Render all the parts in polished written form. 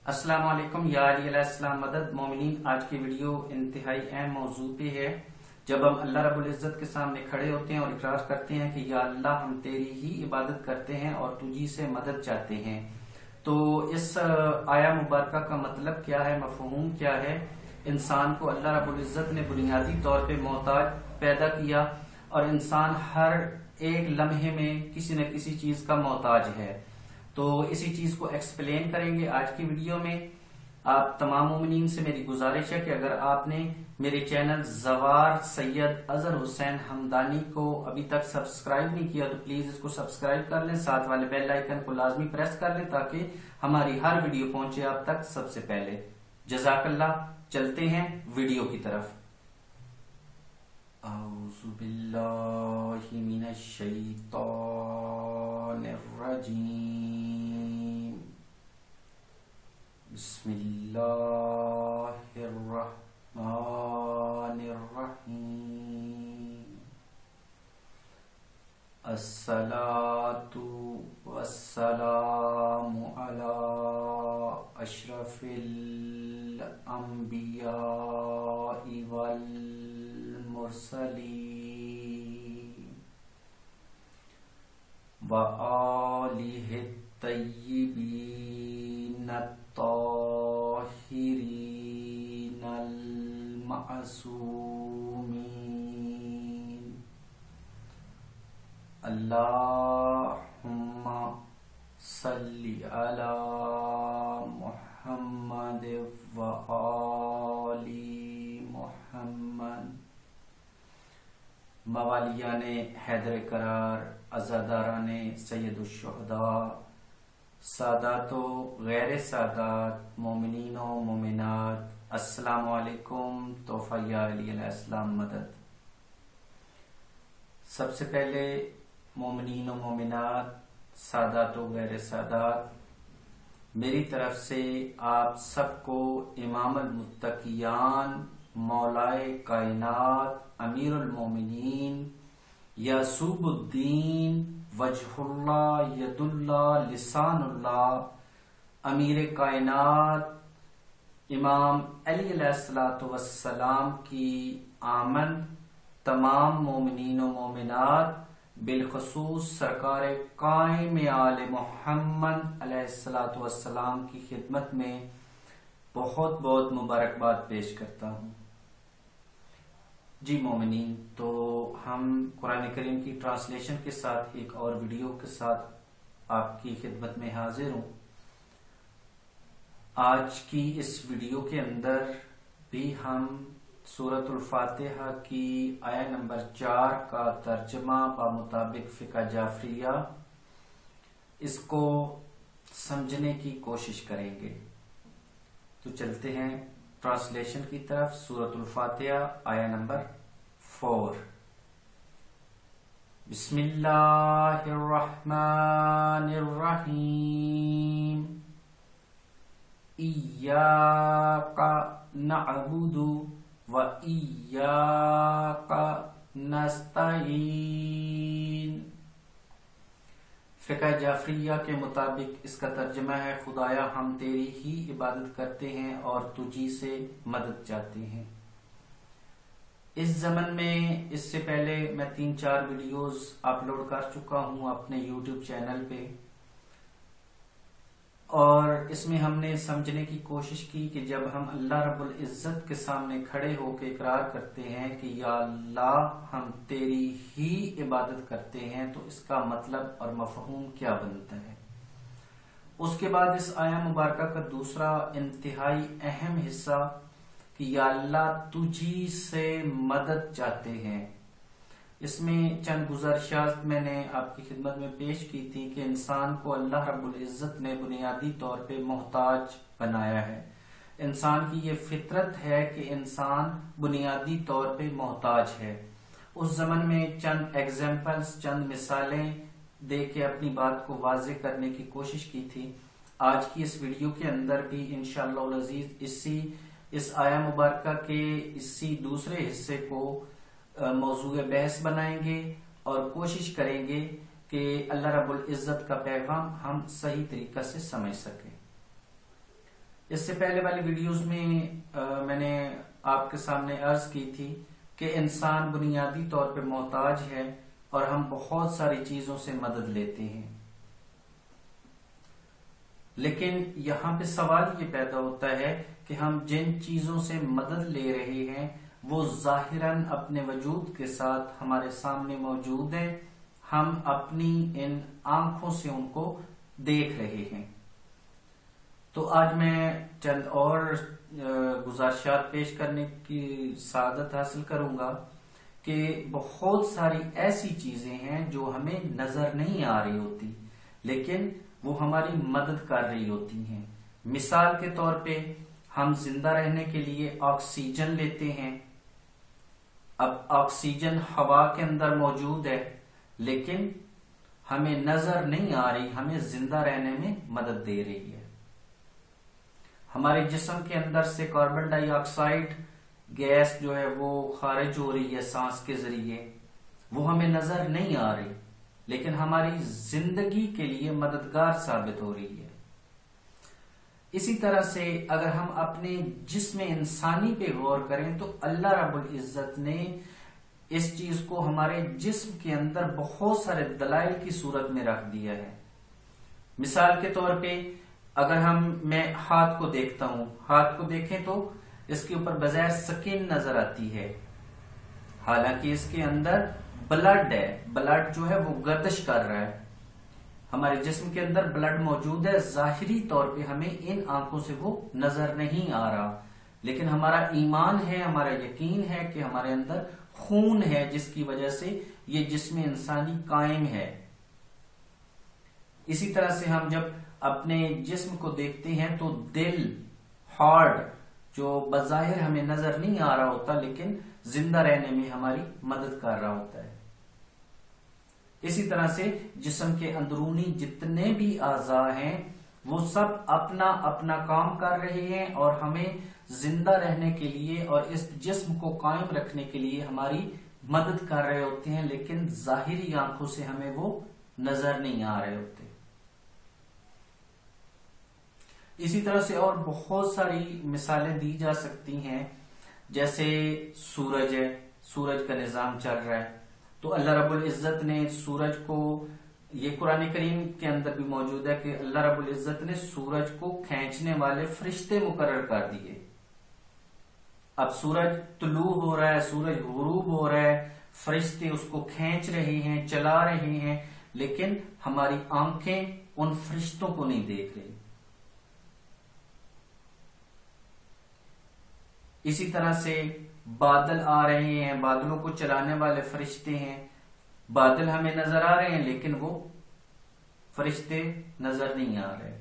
السلام علیکم یا علی علیہ السلام مدد مومنین. آج کی ویڈیو انتہائی اہم موضوع پہ ہے. جب ہم اللہ رب العزت کے سامنے کھڑے ہوتے ہیں اور اقرار کرتے ہیں کہ یا اللہ ہم تیری ہی عبادت کرتے ہیں اور تجھی سے مدد چاہتے ہیں، تو اس آیا مبارکہ کا مطلب کیا ہے، مفہوم کیا ہے؟ انسان کو اللہ رب العزت نے بنیادی طور پہ محتاج پیدا کیا اور انسان ہر ایک لمحے میں کسی نہ کسی چیز کا محتاج ہے. تو اسی چیز کو ایکسپلین کریں گے آج کی ویڈیو میں. آپ تمام مومنین سے میری گزارش ہے کہ اگر آپ نے میرے چینل زوار سید اظہر حسین حمدانی کو ابھی تک سبسکرائب نہیں کیا تو پلیز اس کو سبسکرائب کر لیں، ساتھ والے بیل آئیکن کو لازمی پریس کر لیں تاکہ ہماری ہر ویڈیو پہنچے آپ تک سب سے پہلے. جزاک اللہ. چلتے ہیں ویڈیو کی طرف. اعوذ باللہ من الشیطان الرجیم. بسم اللہ الرحمن الرحیم. الصلاۃ والسلام علی اشرف الانبیاء والمرسلین وآلہ الطیبین الطاہرین المعصومین. اللہم صلی علی محمد وآل محمد. موالیان حیدر قرار، عزاداران سید الشہداء، سادات و غیر سادات، مومنین و مومنات، السلام علیکم. تحفہ یا علی علیہ السلام مدد. سب سے پہلے مومنین و مومنات، سادات و غیر سادات، میری طرف سے آپ سب کو امام المتقیان، مولائے کائنات، امیر المومنین، یعصوب الدین، وجہ اللہ، ید اللہ، لسان اللہ، امیر کائنات امام علی علیہ السلام کی آمد تمام مومنین و مومنات بالخصوص سرکار قائم آل محمد علیہ السلام کی خدمت میں بہت بہت مبارکباد پیش کرتا ہوں. جی مومنین، تو ہم قرآن کریم کی ٹرانسلیشن کے ساتھ ایک اور ویڈیو کے ساتھ آپ کی خدمت میں حاضر ہوں. آج کی اس ویڈیو کے اندر بھی ہم سورۃ الفاتحہ کی آیہ نمبر 4 کا ترجمہ بمطابق فقہ جعفریہ اس کو سمجھنے کی کوشش کریں گے. تو چلتے ہیں ٹرانسلیشن کی طرف. سورۃ الفاتحہ آیہ نمبر 4. بسم اللہ الرحمن الرحیم. ایاک نعبد و ایاک نستعین. فقہ جعفریہ کے مطابق اس کا ترجمہ ہے: خدایا ہم تیری ہی عبادت کرتے ہیں اور تجھی سے مدد چاہتے ہیں. اس زمن میں اس سے پہلے میں 3-4 ویڈیوز اپلوڈ کر چکا ہوں اپنے یوٹیوب چینل پہ، اور اس میں ہم نے سمجھنے کی کوشش کی کہ جب ہم اللہ رب العزت کے سامنے کھڑے ہو کے اقرار کرتے ہیں کہ یا اللہ ہم تیری ہی عبادت کرتے ہیں تو اس کا مطلب اور مفہوم کیا بنتا ہے. اس کے بعد اس آیہ مبارکہ کا دوسرا انتہائی اہم حصہ کہ یا اللہ تجھی سے مدد چاہتے ہیں. اس میں چند گزارشات میں نے آپ کی خدمت میں پیش کی تھی کہ انسان کو اللہ رب العزت نے بنیادی طور پہ محتاج بنایا ہے. انسان کی یہ فطرت ہے کہ انسان بنیادی طور پہ محتاج ہے. اس زمن میں چند ایگزامپلز، چند مثالیں دے کے اپنی بات کو واضح کرنے کی کوشش کی تھی. آج کی اس ویڈیو کے اندر بھی انشاءاللہ العزیز اس آیہ مبارکہ کے اسی دوسرے حصے کو موضوع بحث بنائیں گے اور کوشش کریں گے کہ اللہ رب العزت کا پیغام ہم صحیح طریقہ سے سمجھ سکیں. اس سے پہلے والی ویڈیوز میں میں نے آپ کے سامنے عرض کی تھی کہ انسان بنیادی طور پہ محتاج ہے اور ہم بہت ساری چیزوں سے مدد لیتے ہیں، لیکن یہاں پہ سوال یہ پیدا ہوتا ہے کہ ہم جن چیزوں سے مدد لے رہے ہیں وہ ظاہراً اپنے وجود کے ساتھ ہمارے سامنے موجود ہیں، ہم اپنی ان آنکھوں سے ان کو دیکھ رہے ہیں۔ تو آج میں چند اور گزارشات پیش کرنے کی سعادت حاصل کروں گا کہ بہت ساری ایسی چیزیں ہیں جو ہمیں نظر نہیں آ رہی ہوتی لیکن وہ ہماری مدد کر رہی ہوتی ہیں۔ مثال کے طور پہ ہم زندہ رہنے کے لیے آکسیجن لیتے ہیں۔ اب آکسیجن ہوا کے اندر موجود ہے لیکن ہمیں نظر نہیں آ رہی، ہمیں زندہ رہنے میں مدد دے رہی ہے۔ ہمارے جسم کے اندر سے کاربن ڈائی آکسائڈ گیس جو ہے وہ خارج ہو رہی ہے سانس کے ذریعے، وہ ہمیں نظر نہیں آ رہی لیکن ہماری زندگی کے لیے مددگار ثابت ہو رہی ہے۔ اسی طرح سے اگر ہم اپنے جسم انسانی پہ غور کریں تو اللہ رب العزت نے اس چیز کو ہمارے جسم کے اندر بہت سارے دلائل کی صورت میں رکھ دیا ہے۔ مثال کے طور پہ اگر میں ہاتھ کو دیکھتا ہوں، ہاتھ کو دیکھیں تو اس کے اوپر بظاہر سکن نظر آتی ہے، حالانکہ اس کے اندر بلڈ ہے، بلڈ جو ہے وہ گردش کر رہا ہے، ہمارے جسم کے اندر بلڈ موجود ہے، ظاہری طور پہ ہمیں ان آنکھوں سے وہ نظر نہیں آ رہا لیکن ہمارا ایمان ہے، ہمارا یقین ہے کہ ہمارے اندر خون ہے جس کی وجہ سے یہ جسم انسانی قائم ہے۔ اسی طرح سے ہم جب اپنے جسم کو دیکھتے ہیں تو دل، ہارٹ جو بظاہر ہمیں نظر نہیں آ رہا ہوتا لیکن زندہ رہنے میں ہماری مدد کر رہا ہوتا ہے۔ اسی طرح سے جسم کے اندرونی جتنے بھی اعضاء ہیں وہ سب اپنا اپنا کام کر رہے ہیں اور ہمیں زندہ رہنے کے لیے اور اس جسم کو قائم رکھنے کے لیے ہماری مدد کر رہے ہوتے ہیں لیکن ظاہری آنکھوں سے ہمیں وہ نظر نہیں آ رہے ہوتے۔ اسی طرح سے اور بہت ساری مثالیں دی جا سکتی ہیں، جیسے سورج ہے، سورج کا نظام چل رہا ہے تو اللہ رب العزت نے سورج کو، یہ قرآن کریم کے اندر بھی موجود ہے کہ اللہ رب العزت نے سورج کو کھینچنے والے فرشتے مقرر کر دیے۔ اب سورج طلوع ہو رہا ہے، سورج غروب ہو رہا ہے، فرشتے اس کو کھینچ رہے ہیں، چلا رہے ہیں لیکن ہماری آنکھیں ان فرشتوں کو نہیں دیکھ رہی۔ اسی طرح سے بادل آ رہے ہیں، بادلوں کو چلانے والے فرشتے ہیں، بادل ہمیں نظر آ رہے ہیں لیکن وہ فرشتے نظر نہیں آ رہے۔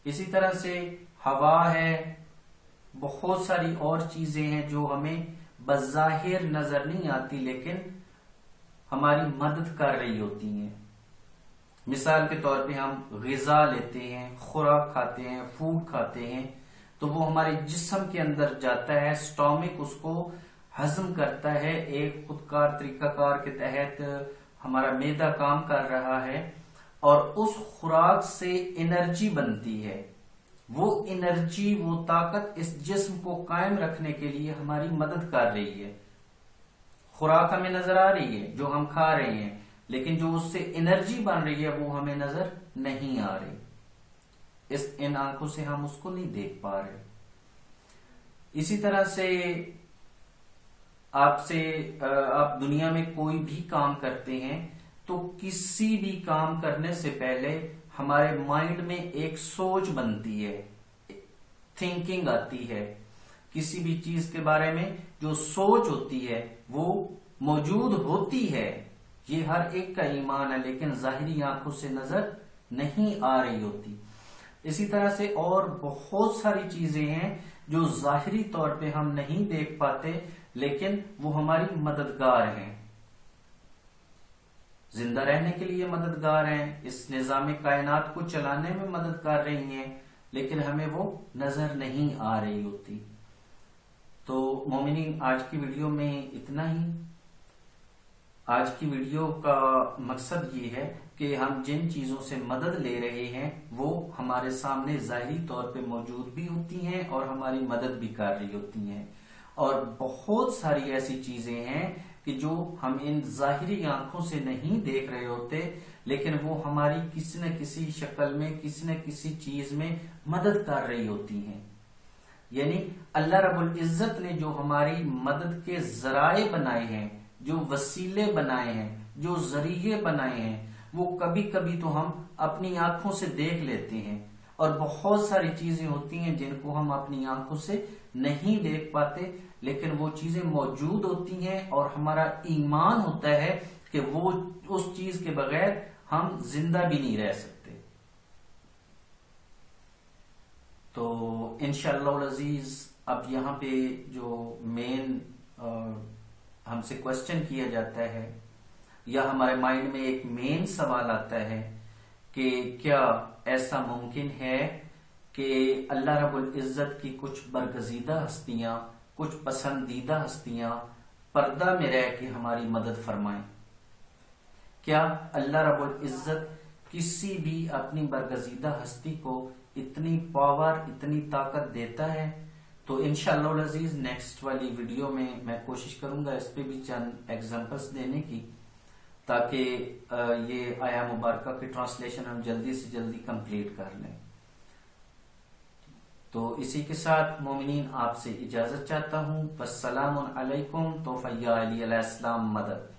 اسی طرح سے ہوا ہے، بہت ساری اور چیزیں ہیں جو ہمیں بظاہر نظر نہیں آتی لیکن ہماری مدد کر رہی ہوتی ہیں۔ مثال کے طور پہ ہم غذا لیتے ہیں، خوراک کھاتے ہیں، فوڈ کھاتے ہیں تو وہ ہمارے جسم کے اندر جاتا ہے، سٹامک اس کو ہضم کرتا ہے، ایک خودکار طریقہ کار کے تحت ہمارا معدہ کام کر رہا ہے اور اس خوراک سے انرجی بنتی ہے، وہ انرجی، وہ طاقت اس جسم کو قائم رکھنے کے لیے ہماری مدد کر رہی ہے۔ خوراک ہمیں نظر آ رہی ہے جو ہم کھا رہے ہیں لیکن جو اس سے انرجی بن رہی ہے وہ ہمیں نظر نہیں آ رہی، ان آنکھوں سے ہم اس کو نہیں دیکھ پا رہے۔ اسی طرح سے آپ دنیا میں کوئی بھی کام کرتے ہیں تو کسی بھی کام کرنے سے پہلے ہمارے مائنڈ میں ایک سوچ بنتی ہے، تھنکنگ آتی ہے، کسی بھی چیز کے بارے میں جو سوچ ہوتی ہے وہ موجود ہوتی ہے، یہ ہر ایک کا ایمان ہے لیکن ظاہری آنکھوں سے نظر نہیں آ رہی ہوتی۔ اسی طرح سے اور بہت ساری چیزیں ہیں جو ظاہری طور پہ ہم نہیں دیکھ پاتے لیکن وہ ہماری مددگار ہیں، زندہ رہنے کے لیے مددگار ہیں، اس نظام کائنات کو چلانے میں مدد کر رہی ہیں لیکن ہمیں وہ نظر نہیں آ رہی ہوتی۔ تو مومنین، آج کی ویڈیو میں اتنا ہی۔ آج کی ویڈیو کا مقصد یہ ہے کہ ہم جن چیزوں سے مدد لے رہے ہیں وہ ہمارے سامنے ظاہری طور پہ موجود بھی ہوتی ہیں اور ہماری مدد بھی کر رہی ہوتی ہیں، اور بہت ساری ایسی چیزیں ہیں کہ جو ہم ان ظاہری آنکھوں سے نہیں دیکھ رہے ہوتے، لیکن وہ ہماری کسی نہ کسی شکل میں کسی نہ کسی چیز میں مدد کر رہی ہوتی ہیں۔ یعنی اللہ رب العزت نے جو ہماری مدد کے ذرائع بنائے ہیں، جو وسیلے بنائے ہیں، جو ذریعے بنائے ہیں، وہ کبھی کبھی تو ہم اپنی آنکھوں سے دیکھ لیتے ہیں، اور بہت ساری چیزیں ہوتی ہیں جن کو ہم اپنی آنکھوں سے نہیں دیکھ پاتے، لیکن وہ چیزیں موجود ہوتی ہیں، اور ہمارا ایمان ہوتا ہے کہ وہ اس چیز کے بغیر ہم زندہ بھی نہیں رہ سکتے۔ تو انشاءاللہ العزیز اب یہاں پہ جو مین ہم سے کوشچن کیا جاتا ہے، یا ہمارے مائنڈ میں ایک مین سوال آتا ہے کہ کیا ایسا ممکن ہے کہ اللہ رب العزت کی کچھ برگزیدہ ہستیاں، کچھ پسندیدہ ہستیاں پردہ میں رہ کے ہماری مدد فرمائیں؟ کیا اللہ رب العزت کسی بھی اپنی برگزیدہ ہستی کو اتنی پاور، اتنی طاقت دیتا ہے؟ تو انشاءاللہ العزیز نیکسٹ والی ویڈیو میں کوشش کروں گا اس پہ بھی چند ایگزامپلس دینے کی، تاکہ یہ آیا مبارکہ کی ٹرانسلیشن ہم جلدی سے جلدی کمپلیٹ کر لیں۔ تو اسی کے ساتھ مومنین آپ سے اجازت چاہتا ہوں، والسلام علیکم، توفیہ علی علیہ السلام مدد۔